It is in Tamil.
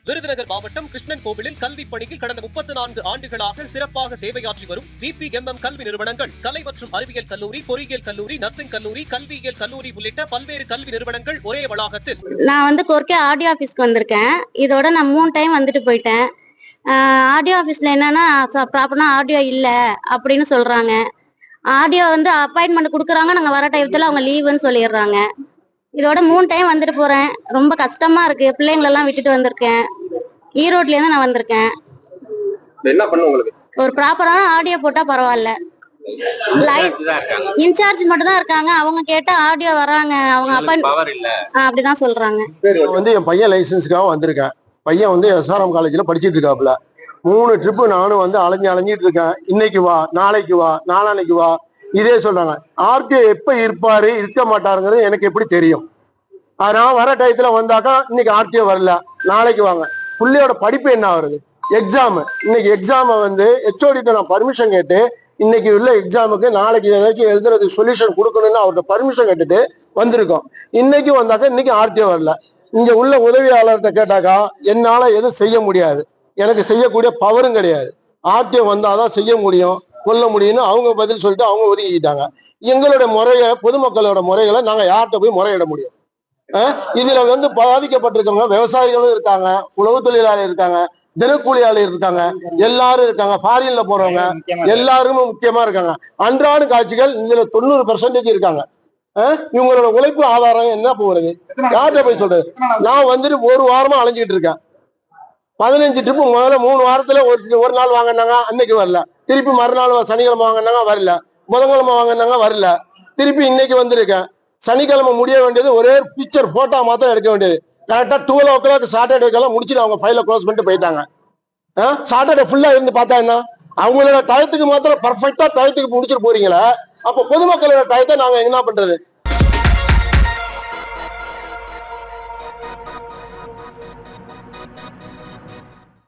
விருதுநகர் மாவட்டம் கிருஷ்ணன் கோவிலில் கல்வி பணியில் கடந்த 34 ஆண்டுகளாக சிறப்பாக சேவையாற்றி வரும் VPMM கல்வி நிறுவனங்கள், கலை மற்றும் அறிவியல் கல்லூரி, பொறியியல் கல்லூரி, நர்சிங் கல்லூரி, கல்வியியல் கல்லூரி உள்ளிட்ட பல்வேறு கல்வி நிறுவனங்கள் ஒரே வளாகத்தில். நான் கொர்க்கே ஆடியோ ஆபீஸ்க்கு வந்திருக்கேன். இதோட நான் 3 டைம் வந்துட்டு போயிட்டேன். ஆடியோ ஆபீஸ்ல என்னன்னா ப்ராப்பரா ஆடியோ இல்ல அப்படின்னு சொல்றாங்க. ஆடியோ அப்பாயின்மெண்ட் கொடுக்குறாங்க, நாங்க வர டைத்துல அவங்க லீவுன்னு சொல்லிடுறாங்க. இதோட 3 டைம் வந்துட்டு போறேன். ரொம்ப கஷ்டமா இருக்கு. பிள்ளைங்களெல்லாம் விட்டுட்டு வந்திருக்கேன். ஈரோட்ல இருந்து நான் வந்திருக்கேன். என்ன பண்ணு உங்களுக்கு ஒரு ப்ராப்பரான ஆடியோ போட்டா பரவாயில்ல. இன்சார்ஜ் மட்டும் தான் இருக்காங்க. அவங்க கேட்டா ஆடியோ வராங்க, அவங்க அப்படிதான் சொல்றாங்க. என் பையன் லைசன்ஸ்க்காக வந்திருக்கேன். பையன் SRM காலேஜ்ல படிச்சிட்டு இருக்காப்புல. 3 ட்ரிப்பு நானும் அலைஞ்சிட்டு இருக்கேன். இன்னைக்கு வா, நாளைக்கு வா, நாளானைக்கு வா, இதே சொல்றாங்க. ஆர்டிஓ எப்ப இருப்பாரு, இருக்க மாட்டாருங்கிறது எனக்கு எப்படி தெரியும்? நான் வர டயத்துல வந்தாக்கா இன்னைக்கு ஆர்டிஓ வரல, நாளைக்கு வாங்க. பிள்ளையோட படிப்பு என்ன ஆகுறது? எக்ஸாம், இன்னைக்கு எக்ஸாம HOD நான் பர்மிஷன் கேட்டு இன்னைக்கு உள்ள எக்ஸாமுக்கு நாளைக்கு ஏதாச்சும் எழுதுறதுக்கு சொல்யூஷன் கொடுக்கணும்னு அவர்கிட்ட பர்மிஷன் கேட்டுட்டு வந்திருக்கோம். இன்னைக்கு வந்தாக்கா இன்னைக்கு ஆர்டிஓ வரல. இங்க உள்ள உதவியாளர்கிட்ட கேட்டாக்கா என்னால எதுவும் செய்ய முடியாது, எனக்கு செய்யக்கூடிய பவரும் கிடையாது. ஆர்டிஓ வந்தாதான் செய்ய முடியும், கொல்ல முடியும்னு அவங்க பதில் சொல்லிட்டு அவங்க ஒதுக்கிட்டாங்க. எங்களுடைய முறையை, பொதுமக்களோட முறைகளை நாங்க யார்கிட்ட போய் முறையிட முடியும்? இதுல பாதிக்கப்பட்டிருக்கவங்க விவசாயிகளும் இருக்காங்க, உழவு தொழிலாளி இருக்காங்க, தினக்கூலியாளர் இருக்காங்க, எல்லாரும் இருக்காங்க, ஃபாரின்ல போறவங்க எல்லாருமே முக்கியமா இருக்காங்க. அன்றாட காட்சிகள் இதுல 90% இருக்காங்க. இவங்களோட உழைப்பு ஆதாரம் என்ன போகிறது? யார்கிட்ட போய் சொல்றது? நான் ஒரு வாரமா அலைஞ்சிட்டு இருக்கேன். 15 ட்ரிப்பு முதல்ல 3 வாரத்துல ஒரு நாள் வாங்கினாங்க, அன்னைக்கு வரல. திருப்பி மறுநாள் சனிக்கிழமை வாங்கினாங்க, வரல. புதன்கிழமை வாங்கினாங்க, வரல. திருப்பி இன்னைக்கு வந்திருக்கேன். சனிக்கிழமை முடிய வேண்டியது ஒரே பிக்சர் போட்டோ மாத்திரம் எடுக்க வேண்டியது. கரெக்டா 12 o'clock சாட்டர்டேக்கெல்லாம் முடிச்சுட்டு அவங்க ஃபைல க்ளோஸ் பண்ணிட்டு போயிட்டாங்க. சாட்டர்டே ஃபுல்லா இருந்து பார்த்தா என்ன? அவங்களோட டயத்துக்கு மாத்திரம் பர்ஃபெக்டா டயத்துக்கு முடிச்சுட்டு போறீங்களா? அப்ப பொதுமக்களோட டயத்தை நாங்க என்ன பண்றது?